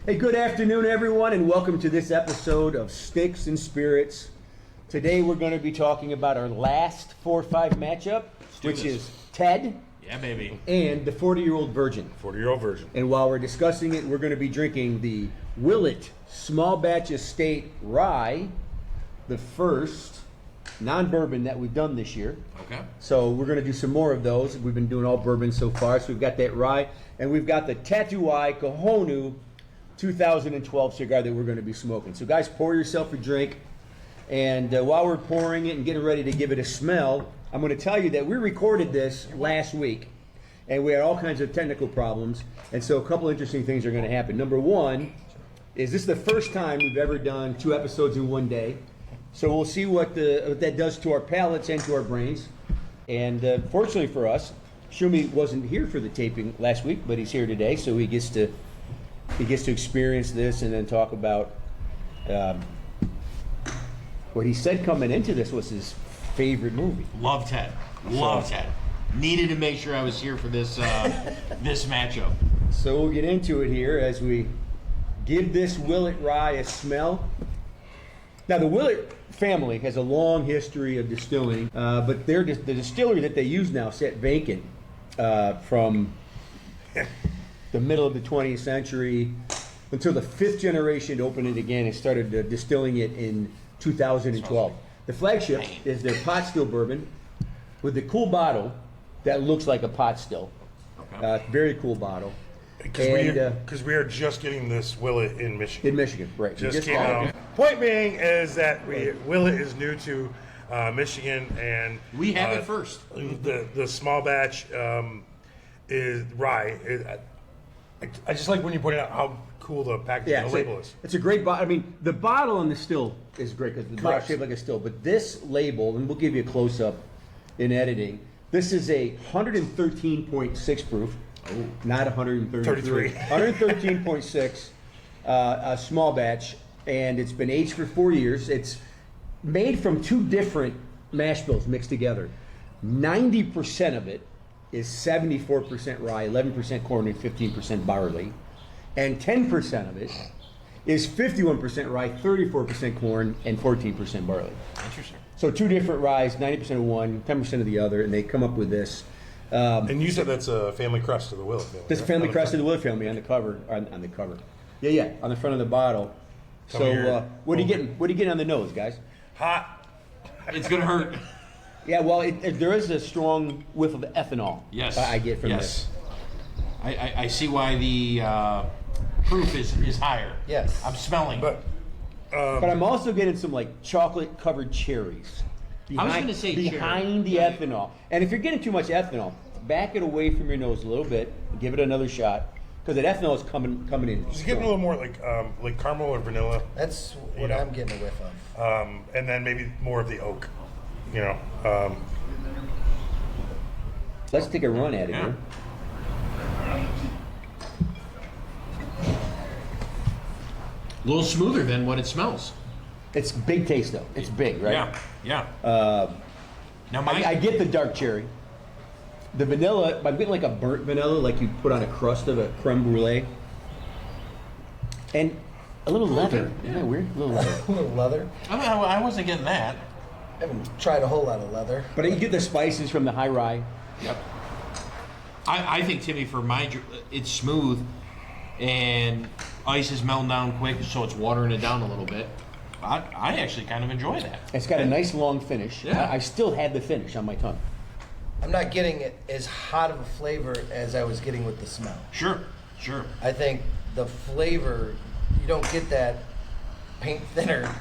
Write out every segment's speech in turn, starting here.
Hey, good afternoon, everyone, and welcome to this episode of Sticks and Spirits. Today we're going to be talking about our last 4-5 matchup, which is Ted. Yeah, baby. And the 40-year-old virgin. 40-year-old virgin. And while we're discussing it, we're going to be drinking the Willet Small Batch Estate Rye, the first non-bourbon that we've done this year. Okay. So we're going to do some more of those. We've been doing all bourbon so far. So we've got that rye, and we've got the Tatuai Kahonu 2012 cigar that we're going to be smoking. So guys, pour yourself a drink. And while we're pouring it and getting ready to give it a smell, I'm going to tell you that we recorded this last week, and we had all kinds of technical problems. And so a couple interesting things are going to happen. Number one is this is the first time we've ever done 2 episodes in one day. So we'll see what that does to our palates and to our brains. And fortunately for us, Schummy wasn't here for the taping last week, but he's here today, so he gets to experience this and then talk about what he said coming into this was his favorite movie. Love Ted. Love Ted. Needed to make sure I was here for this this matchup. So we'll get into it here as we give this Willet Rye a smell. Now, the Willet family has a long history of distilling, but the distillery that they use now sat vacant from the middle of the 20th century until the 5th generation opened it again and started distilling it in 2012. The flagship is their pot still bourbon with the cool bottle that looks like a pot still. Okay. Very cool bottle. Because we are just getting this Willet in Michigan. In Michigan, right. Just came out. Point being is that Willet is new to Michigan, and We have it first. The small batch is rye. I just like when you point out how cool the packaging and the label is. It's a great bottle. I mean, the bottle on the still is great because the bottle's shaped like a still. But this label, and we'll give you a close-up in editing, this is a 113.6 proof. Oh, not 133. 113.6, a small batch, and it's been aged for 4 years. It's made from 2 different mash bills mixed together. 90% of it is 74% rye, 11% corn, and 15% barley. And 10% of it is 51% rye, 34% corn, and 14% barley. Interesting. So 2 different ryes, 90% of one, 10% of the other, and they come up with this. And you said that's a family crest of the Willet family. This family crest of the Willet family on the cover. On the cover. Yeah, on the front of the bottle. So what are you getting? What are you getting on the nose, guys? Hot. It's gonna hurt. Yeah, well, there is a strong whiff of ethanol. Yes. I get from this. I see why the proof is higher. Yes. I'm smelling. But I'm also getting some like chocolate covered cherries. I was gonna say behind the ethanol. And if you're getting too much ethanol, back it away from your nose a little bit. Give it another shot because that ethanol is coming in. just getting a little more like caramel or vanilla. That's what I'm getting a whiff of. And then maybe more of the oak. Let's take a run at it here. A little smoother than what it smells. It's big taste though. It's big, right? Yeah. Now I get the dark cherry. The vanilla, I'm getting like a burnt vanilla, like you put on a crust of a creme brulee. And a little leather. Isn't that weird? A little leather. A little leather. I wasn't getting that. I haven't tried a whole lot of leather. But you get the spices from the high rye. Yep. I think, Timmy, for it's smooth, and ice is melting down quick, so it's watering it down a little bit. I actually kind of enjoy that. It's got a nice long finish. Yeah. I still have the finish on my tongue. I'm not getting it as hot of a flavor as I was getting with the smell. Sure. I think the flavor, you don't get that paint thinner.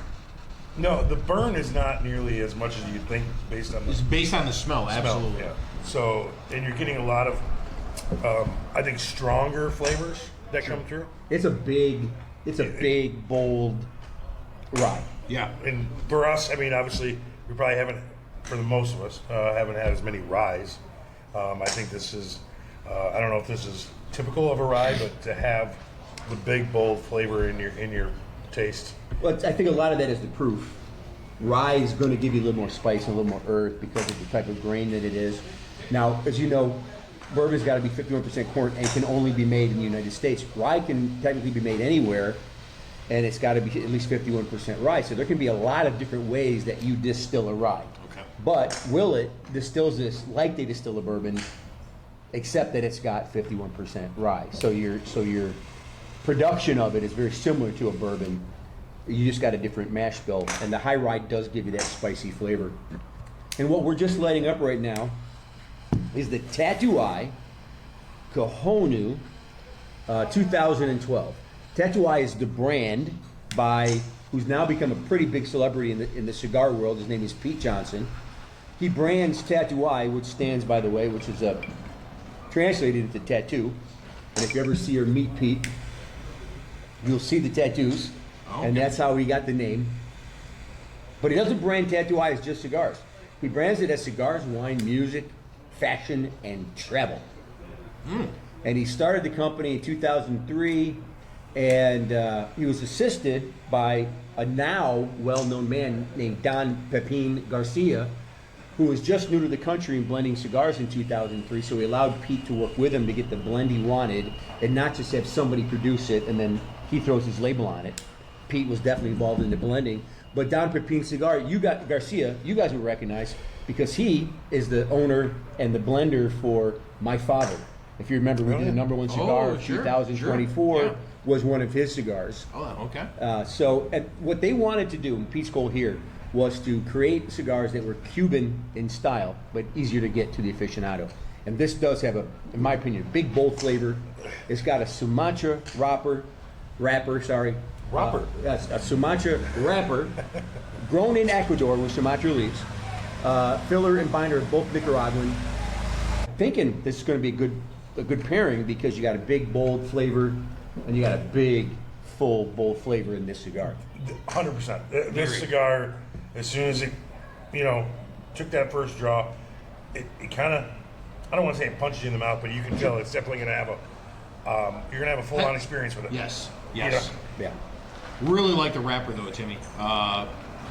No, the burn is not nearly as much as you'd think based on the It's based on the smell, absolutely. Yeah. So, and you're getting a lot of, I think, stronger flavors that come through. It's a big, bold rye. Yeah. And for us, I mean, obviously, we probably haven't, for the most of us, haven't had as many ryes. I think this is, I don't know if this is typical of a rye, but to have the big, bold flavor in your taste. Well, I think a lot of that is the proof. Rye is going to give you a little more spice and a little more earth because of the type of grain that it is. Now, as you know, bourbon's got to be 51% corn and can only be made in the United States. Rye can technically be made anywhere, and it's got to be at least 51% rye. So there can be a lot of different ways that you distill a rye. Okay. But Willet distills this like they distill a bourbon, except that it's got 51% rye. So your production of it is very similar to a bourbon. You just got a different mash bill, and the high rye does give you that spicy flavor. And what we're just lighting up right now is the Tattoo Eye Kahonu 2012. Tattoo Eye is the brand by who's now become a pretty big celebrity in the cigar world. His name is Pete Johnson. He brands Tattoo Eye, which stands, by the way, which is translated into tattoo. And if you ever see or meet Pete, you'll see the tattoos, and that's how he got the name. But he doesn't brand Tattoo Eye as just cigars. He brands it as cigars, wine, music, fashion, and travel. And he started the company in 2003, and he was assisted by a now well-known man named Don Pepin Garcia, who was just new to the country in blending cigars in 2003. So he allowed Pete to work with him to get the blend he wanted, and not just have somebody produce it and then he throws his label on it. Pete was definitely involved in the blending. But Don Pepin Cigar, Garcia, you guys will recognize, because he is the owner and the blender for My Father. If you remember, we did the #1 cigar of 2024 Yeah. was one of his cigars. Oh, okay. So and what they wanted to do, and Pete's goal here, was to create cigars that were Cuban in style, but easier to get to the aficionado. And this does have a, in my opinion, big, bold flavor. It's got a Sumatra wrapper. Yes, a Sumatra wrapper, grown in Ecuador with Sumatra leaves. Filler and binder are both Nicaraguan. Thinking this is going to be a good pairing because you got a big, bold flavor, and you got a big, full, bold flavor in this cigar. 100%. This cigar, as soon as it, took that first draw, it kind of, I don't want to say it punched you in the mouth, but you can tell it's definitely going to have you're going to have a full-on experience with it. Yes. Yeah. Really like the wrapper though, Timmy.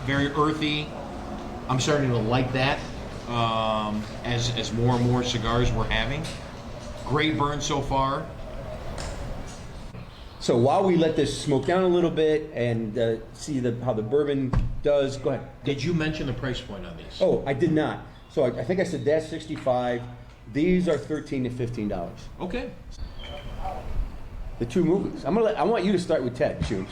Very earthy. I'm starting to like that as more and more cigars we're having. Great burn so far. So while we let this smoke down a little bit and see how the bourbon does, go ahead. Did you mention the price point on these? Oh, I did not. So I think I said that's $65. These are $13 to $15. Okay. The two movies. I want you to start with Ted, Schums.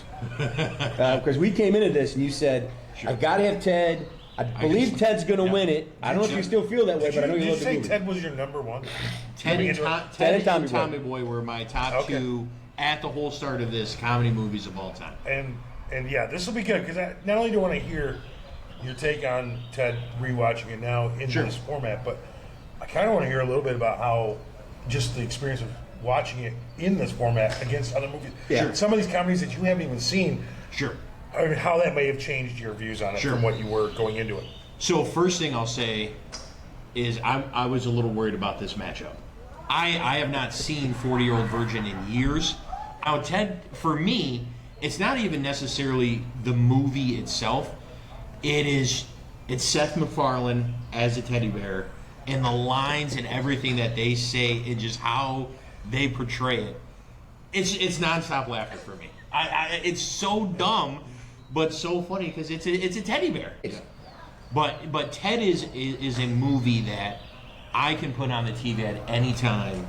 Because we came into this and you said, I've got to have Ted. I believe Ted's going to win it. I don't know if you still feel that way, but I know you love the movie. Did you say Ted was your number one? Ted and Tommy Boy were my top two at the whole start of this comedy movies of all time. And yeah, this will be good because not only do I want to hear your take on Ted rewatching it now in this format, but I kind of want to hear a little bit about how just the experience of watching it in this format against other movies. Yeah. Sure. Some of these comedies that you haven't even seen. Sure. I mean, how that may have changed your views on it from what you were going into it. So first thing I'll say is I was a little worried about this matchup. I have not seen 40-Year-Old Virgin in years. Now, Ted, for me, it's not even necessarily the movie itself. It's Seth MacFarlane as a teddy bear, and the lines and everything that they say, and just how they portray it. It's nonstop laughter for me. It's so dumb, but so funny because it's a teddy bear. But Ted is a movie that I can put on the TV at any time,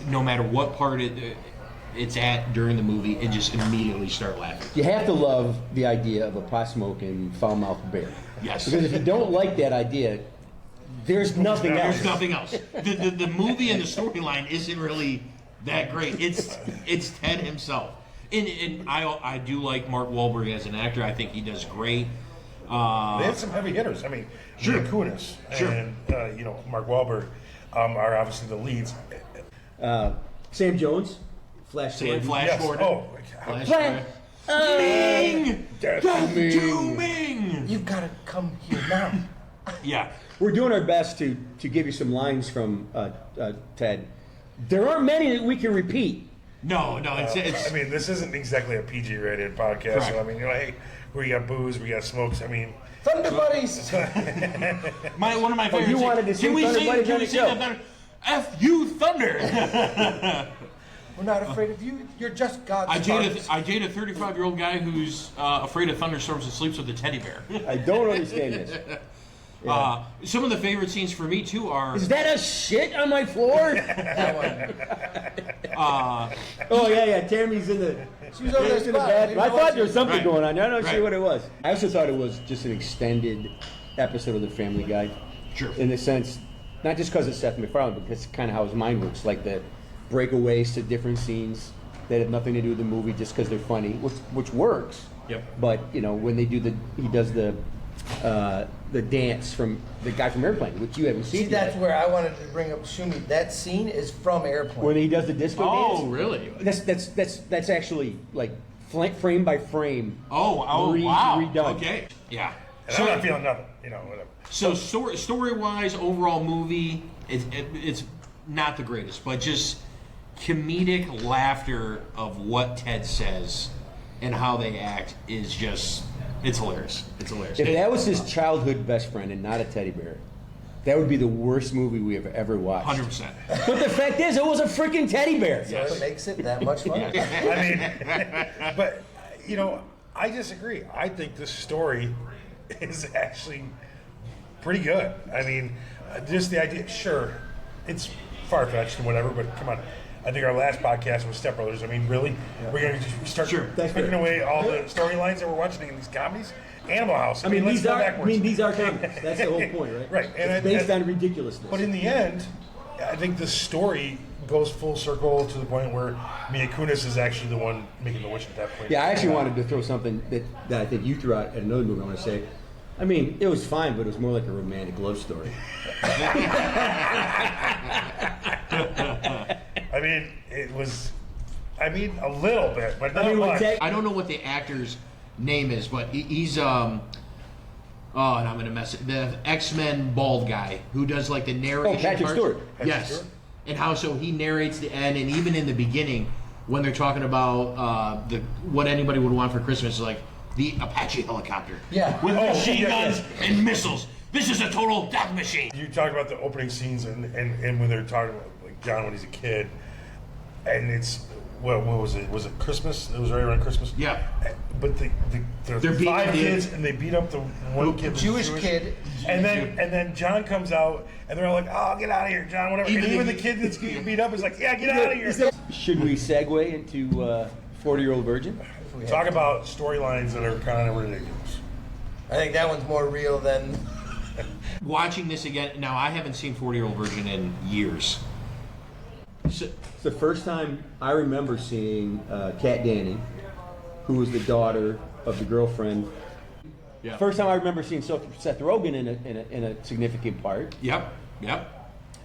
no matter what part it's at during the movie, and just immediately start laughing. You have to love the idea of a pot-smoking, foul-mouthed bear. Yes. Because if you don't like that idea, there's nothing else. There's nothing else. The movie and the storyline isn't really that great. It's Ted himself. And I do like Mark Wahlberg as an actor. I think he does great. They had some heavy hitters. I mean, Mila Kunis and Mark Wahlberg are obviously the leads. Sam Jones, Flash Gordon. Flash Gordon. Oh, Flash. Ming! Death to Ming! You've got to come here now. Yeah. We're doing our best to give you some lines from Ted. There aren't many that we can repeat. No, it's I mean, this isn't exactly a PG-rated podcast. Correct. So I mean, we got booze, we got smokes. I mean, Thunder Buddies! one of my favorites. you wanted to see Can we Thunder sing? Buddies Can on we the sing show? that Thunder? F you, Thunder. We're not afraid of you. You're just God's I Spartans. date a 35-year-old guy who's afraid of thunderstorms and sleeps with a teddy bear. I don't understand this. Some of the favorite scenes for me too are. Is that a shit on my floor? That one. Oh yeah. Tammy's in the. She was over there in the spotting. bathroom. I thought there was something Right. going on. I don't see Right. what it was. I also thought it was just an extended episode of the Family Guy. Sure. In the sense, not just because it's Seth MacFarlane, but that's kind of how his mind works. Like the breakaways to different scenes that have nothing to do with the movie, just because they're funny, which works. Yep. But when they do he does the dance from the guy from Airplane, which you haven't See, seen. that's yet. where I wanted to bring up Schummy. That scene is from Airplane. When he does the disco dance. Oh, really? That's actually like frame by frame. Oh, Re- wow. redone. Okay. Yeah. And I'm not feeling nothing, whatever. So story-wise, overall movie, it's not the greatest, but just comedic laughter of what Ted says and how they act is just, it's hilarious. It's hilarious. If that was his childhood best friend and not a teddy bear, that would be the worst movie we have ever watched. 100%. But the fact is, it was a freaking teddy bear. So it makes it that much fun. I mean, but, I disagree. I think this story is actually pretty good. I mean, just the idea, sure, it's far-fetched and whatever, but come on. I think our last podcast was Step Brothers. I mean, really? We're going to start taking away all the storylines that we're watching in these comedies? Animal House. I mean, let's these go are backwards. these are comedies. That's the whole point, right? Right. And It's based on ridiculousness. But in the end, I think the story goes full circle to the point where Mia Kunis is actually the one making the wish at that point. Yeah, I actually wanted to throw something that I think you threw out at another movie. I want to say, I mean, it was fine, but it was more like a romantic love story. I mean, it was. I mean, a little bit, but not much. I don't know what the actor's name is, but he's and I'm gonna mess it. The X-Men bald guy who does like the narration. Patrick parts. Stewart. Yes. Stewart? And how so he narrates the end, and even in the beginning when they're talking about what anybody would want for Christmas, like the Apache helicopter. Yeah. With Oh, machine yeah, guns yeah. and missiles. This is a total death machine. You talk about the opening scenes and when they're talking about like John when he's a kid, and it's what was it? Was it Christmas? It was right around Christmas. Yeah. But They're there's beating 5 the- kids and they beat up the one kid, that's Jewish kid. and then John comes out and they're all like, "Oh, get out of here, John!" Whatever. Even the kid that's getting beat up is like, "Yeah, get out of here." Should we segue into 40-Year-Old Virgin? Talk about storylines that are kind of ridiculous. I think that one's more real than. Watching this again now, I haven't seen 40-Year-Old Virgin in years. So, It's the first time I remember seeing Kat Danny, who was the daughter of the girlfriend. yeah. First time I remember seeing Seth Rogen in a significant part. Yep.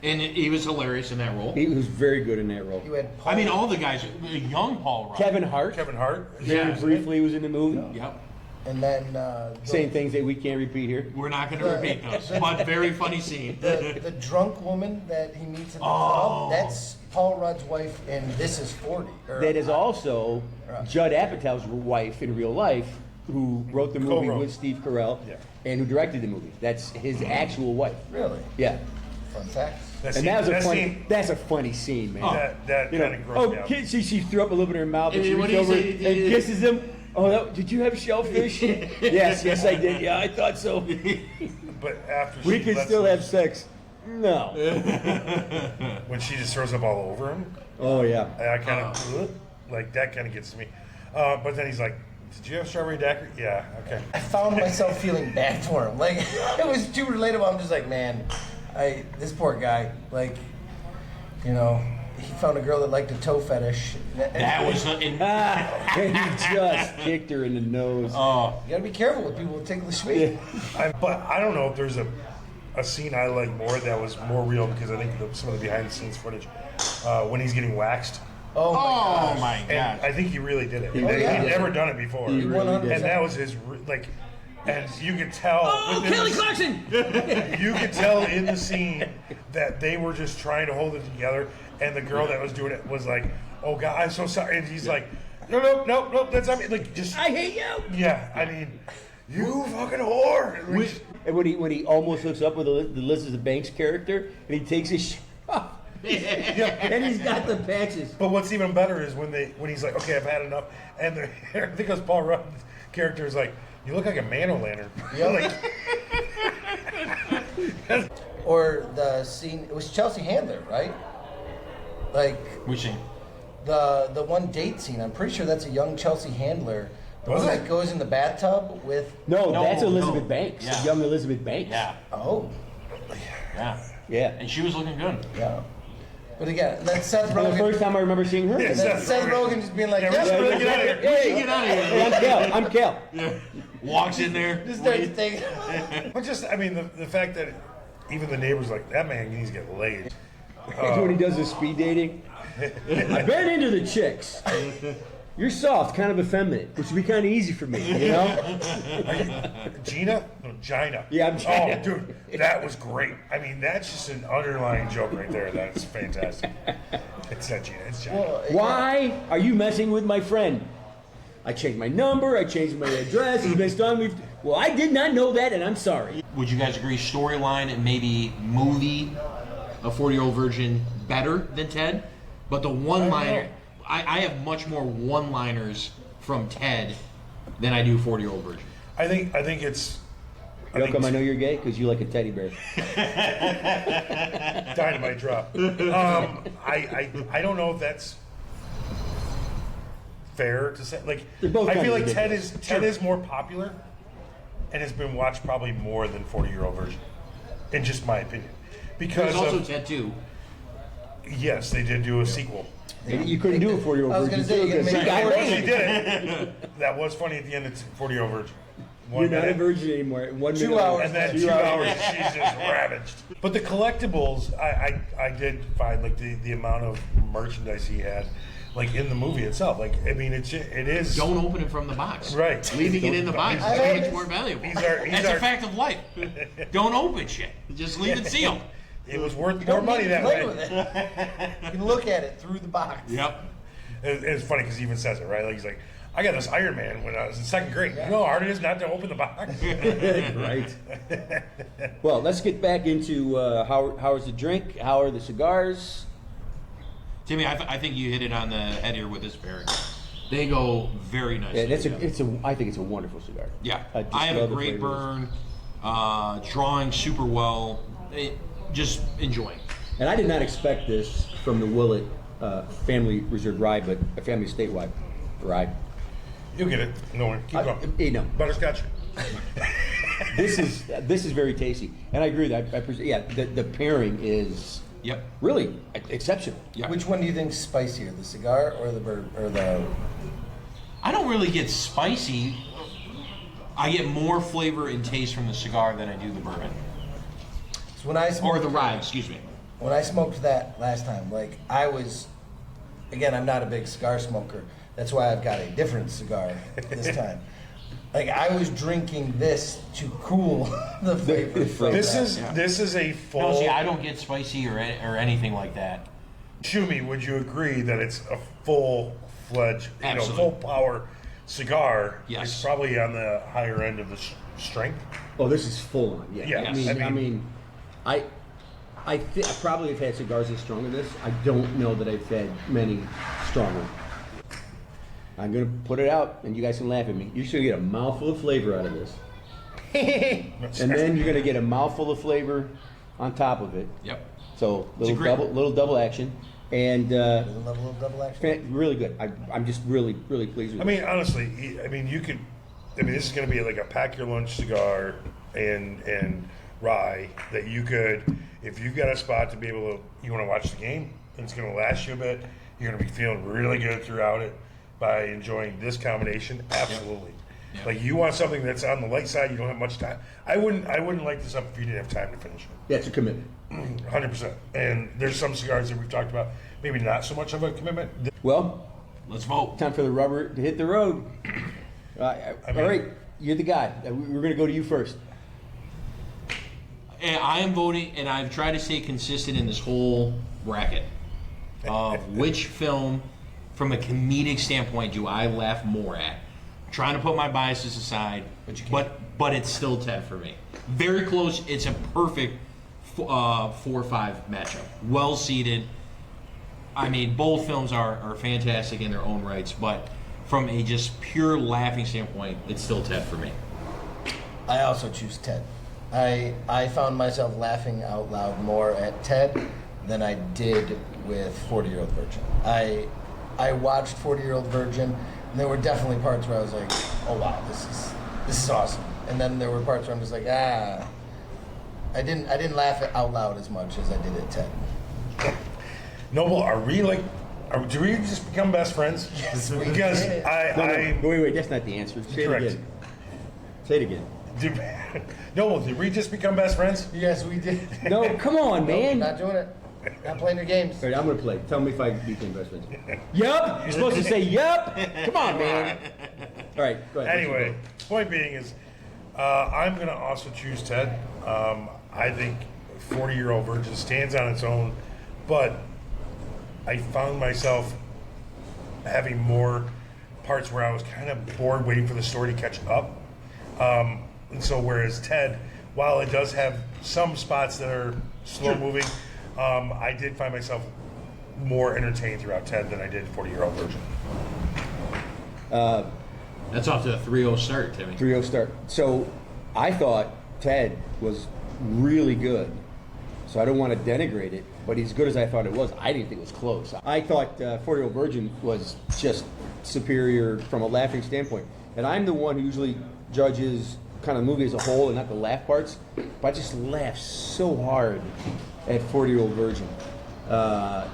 And he was hilarious in that role. He was very good in that role. You had Paul. I mean, all the guys, young Paul Rudd. Kevin Hart, Kevin Hart. very Yeah. briefly was in the movie, Yep. And then saying things that we can't repeat here. We're not going to repeat those, but very funny scene. the drunk woman that he meets in the Oh. club. That's Paul Rudd's wife in This Is 40. Or, That is also Judd Apatow's wife in real life, who wrote the movie Co-wrote. with Steve Carell, Yeah. and who directed the movie. That's his actual wife. Really? Yeah, Fun fact. and that was a funny. scene- That's a funny scene, man. that You know, kind of grossed me out. kid, she threw up a little bit in her mouth, and And she what reached do you over say? and kisses him. Oh, did you have shellfish? yes, I did. Yeah, I thought so. But after We she can lets still him- have sex. No. when she just throws up all over him. Oh yeah. I kind of like that. Kind of gets to me. But then he's like, "Did you have strawberry daiquiri?" Yeah. Okay. I found myself feeling bad for him. Like it was too relatable. I'm just like, man, this poor guy. Like, he found a girl that liked a toe fetish. That was in, And he just kicked her in the nose. oh, You gotta be careful with people who tickle the sweet. But I don't know if there's a scene I like more that was more real because I think some of the behind the scenes footage when he's getting waxed. Oh my oh gosh. my And god. I think he really did it. really He'd did. never done it before. He really did. And that was his like, and you could tell. Oh, within Kelly the- Clarkson! You could tell in the scene that they were just trying to hold it together, and the girl that was doing it was like, "Oh God, I'm so sorry," and he's like, "No, that's not me." Like just, I hate you. yeah. I mean, you fucking whore. Like, And when he almost hooks up with the Elizabeth Banks character, and he takes his shirt off, And he's got the patches. But what's even better is when he's like, okay, I've had enough, and I think it was Paul Rudd's character is like, you look like a man-o'-lantern. Yeah. Or the scene, it was Chelsea Handler, right? Like Which thing? the one date scene. I'm pretty sure that's a young Chelsea Handler. The Was one it? that goes in the bathtub with. No, No, that's Elizabeth no. Banks. Yeah. Young Elizabeth Banks. Yeah, Oh, yeah. Yeah. And she was looking good. yeah. But again, that's Seth For the Rogen. first time I remember seeing her. Yeah, That's Seth Rogen just being like, Yeah, yes, really, get out of here. Hey, Get out of here. Hey, I'm Cal. Walks in there. just starts thinking. But just, I mean, the fact that even the neighbors like, that man needs to get laid. When he does his speed dating. I've been into the chicks. You're soft, kind of effeminate, which would be kind of easy for me, you know? Gina? No, Gina. Yeah, I'm Gina. Oh, dude, that was great. I mean, that's just an underlying joke right there. That's fantastic. It's not Gina, it's Gina. Well, Why are you messing with my friend? I changed my number, I changed my address, he's been stung. Well, I did not know that, and I'm sorry. Would you guys agree storyline and maybe movie a 40-year-old virgin better than Ted? But the one-liner, I have much more one-liners from Ted than I do 40-year-old virgin. I think it's. You know how come I know you're gay? Because you like a teddy bear. Dynamite drop. I don't know if that's fair to say. Like, They're both I kind feel of like ridiculous. Ted is more popular and has been watched probably more than 40-year-old version, in just my opinion. Because There's also of, Ted too. yes, they did do a sequel. And you couldn't do a 40-year-old I was virgin gonna say, too, you can because make he got it They laid. did it. That was funny at the end. It's 40-year-old virgin. You're not a virgin anymore. 1 2 minute hours. And then 2 2 hours. hours, she's just ravaged. But the collectibles, I did find like the amount of merchandise he had, like in the movie itself. Like, I mean, it is. Don't open it from the box. Right. Leaving it in the box He's- is so much more valuable. he's That's our- a fact of life. Don't open shit. Just leave it sealed. It was worth You more don't money need to that play way. with it. You can look at it through the box. Yep. It's funny because he even says it, right? Like, he's like, I got this Iron Man when I was in second grade. You know how hard it is not to open the box? Right. Well, let's get back into how is the drink? How are the cigars? Timmy, I think you hit it on the head here with this pairing. They go very nicely. Yeah, that's together. I think it's a wonderful cigar. Yeah, just I have a love the great flavors. burn, drawing super well, just enjoying. And I did not expect this from the Willet Family Reserve Rye, but a Family Statewide Rye. You'll get it. No one. Keep going. You know, Butterscotch. this is very tasty, and I agree with that. Yeah, the pairing is Yep. really exceptional. Yep. Which one do you think's spicier, the cigar or the? I don't really get spicy. I get more flavor and taste from the cigar than I do the bourbon. So when I Or smoked, the rye, excuse me. when I smoked that last time, like I was, again, I'm not a big cigar smoker. That's why I've got a different cigar this time. Like I was drinking this to cool the flavor. from This that. is a full. No, see, I don't get spicy or anything like that. Schummy, would you agree that it's a full-fledged, Absolutely. full power cigar? Yes. It's probably on the higher end of the strength. Oh, this is full on. Yeah. Yeah, I probably have had cigars as strong as this. I don't know that I've had many stronger. I'm gonna put it out, and you guys can laugh at me. You're just gonna get a mouthful of flavor out of this, and then you're gonna get a mouthful of flavor on top of it. Yep. So a great- little double action, and Doesn't love a little double action. really good. I'm just really pleased with I mean, honestly, you could. I mean, this is going to be like a pack your lunch cigar and rye that you could, if you've got a spot to be able to, you want to watch the game, and it's going to last you a bit. You're going to be feeling really good throughout it by enjoying this combination. Absolutely. Yep. Like you want something that's on the light side. You don't have much time. I wouldn't light this up if you didn't have time to finish it. That's a commitment. 100%. And there's some cigars that we've talked about, maybe not so much of a commitment. Well, Let's vote. time for the rubber to hit the road. All right, you're the guy. We're gonna go to you first. And I am voting, and I've tried to stay consistent in this whole bracket of which film, from a comedic standpoint, do I laugh more at. Trying to put my biases aside, But you can't. but it's still Ted for me. Very close. It's a perfect 4-5 matchup. Well seated. I mean, both films are fantastic in their own rights, but from a just pure laughing standpoint, it's still Ted for me. I also choose Ted. I found myself laughing out loud more at Ted than I did with 40-Year-Old Virgin. I watched 40-Year-Old Virgin, and there were definitely parts where I was like, oh wow, this is awesome. And then there were parts where I'm just like, I didn't laugh out loud as much as I did at Ted. Noble, do we just become best friends? Yes, we Because did. Wait, that's not the answer. Say Correct. it again. Say it again. Noble, did we just become best friends? Yes, we did. No, come on, man. Not doing it. Not playing your games. All right, I'm gonna play. Tell me if I became best friends. Yup. You're supposed to say yup. Come on, man. All right, go ahead. Anyway, point being is, I'm going to also choose Ted. I think 40-Year-Old Virgin stands on its own, but I found myself having more parts where I was kind of bored waiting for the story to catch up. And so whereas Ted, while it does have some spots that are slow moving, I did find myself more entertained throughout Ted than I did 40-Year-Old Virgin. That's off to a 3-0 start, Timmy. 3-0 start. So I thought Ted was really good. So I don't want to denigrate it, but as good as I thought it was, I didn't think it was close. I thought 40-Year-Old Virgin was just superior from a laughing standpoint. And I'm the one who usually judges kind of the movie as a whole and not the laugh parts. But I just laughed so hard at 40-Year-Old Virgin.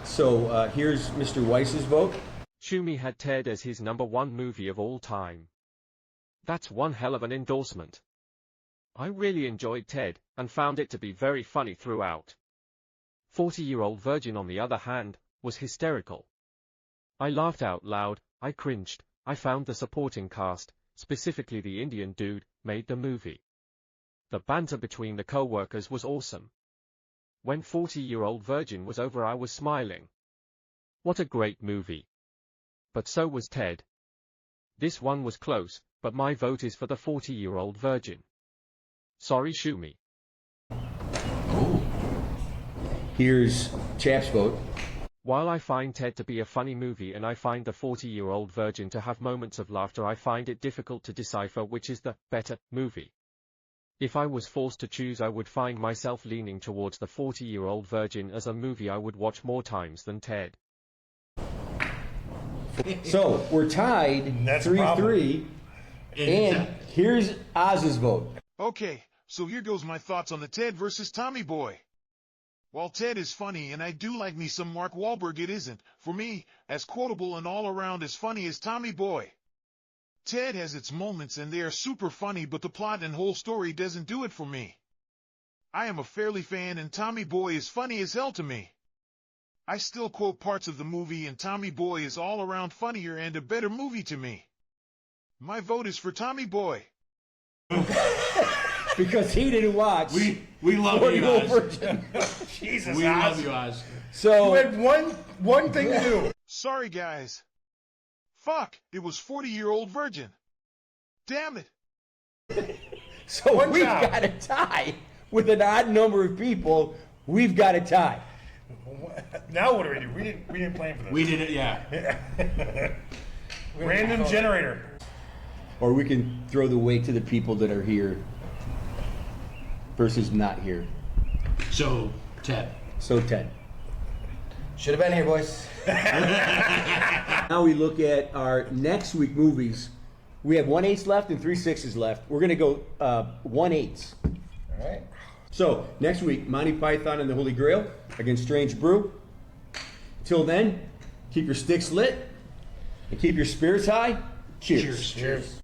So here's Mr. Weiss's vote. Schummy had Ted as his #1 movie of all time. That's one hell of an endorsement. I really enjoyed Ted, and found it to be very funny throughout. 40-Year-Old Virgin, on the other hand, was hysterical. I laughed out loud, I cringed, I found the supporting cast, specifically the Indian dude, made the movie. The banter between the co-workers was awesome. When 40-Year-Old Virgin was over, I was smiling. What a great movie. But so was Ted. This one was close, but my vote is for the 40-Year-Old Virgin. Sorry, Schummy. Here's Chap's vote. While I find Ted to be a funny movie and I find the 40-Year-Old Virgin to have moments of laughter, I find it difficult to decipher which is the better movie. If I was forced to choose, I would find myself leaning towards the 40-Year-Old Virgin as a movie I would watch more times than Ted. So we're tied That's a 3-3. And here's Oz's vote. Okay, so here goes my thoughts on the Ted versus Tommy Boy. While Ted is funny, and I do like me some Mark Wahlberg, it isn't, for me, as quotable and all around as funny as Tommy Boy. Ted has its moments and they are super funny, but the plot and whole story doesn't do it for me. I am a Fairly fan and Tommy Boy is funny as hell to me. I still quote parts of the movie, and Tommy Boy is all around funnier and a better movie to me. My vote is for Tommy Boy. Because he didn't watch. We love you, 40-Year-Old Oz. Virgin. Jesus, We Oz. love you, Oz. So You had one thing to do. Sorry, guys. Fuck, it was 40-Year-Old Virgin. Damn it. So One we've job. got a tie with an odd number of people. We've got a tie. Now what do? We didn't plan for this. We did it, yeah. Random generator. Or we can throw the weight to the people that are here versus not here. So, Ted. So Ted. Should have been here, boys. Now we look at our next week movies. We have 1/8 left and 3/6 left. We're going to go 1/8. All right. So next week, Monty Python and the Holy Grail against Strange Brew. Till then, keep your sticks lit and keep your spirits high. Cheers. Cheers. Cheers.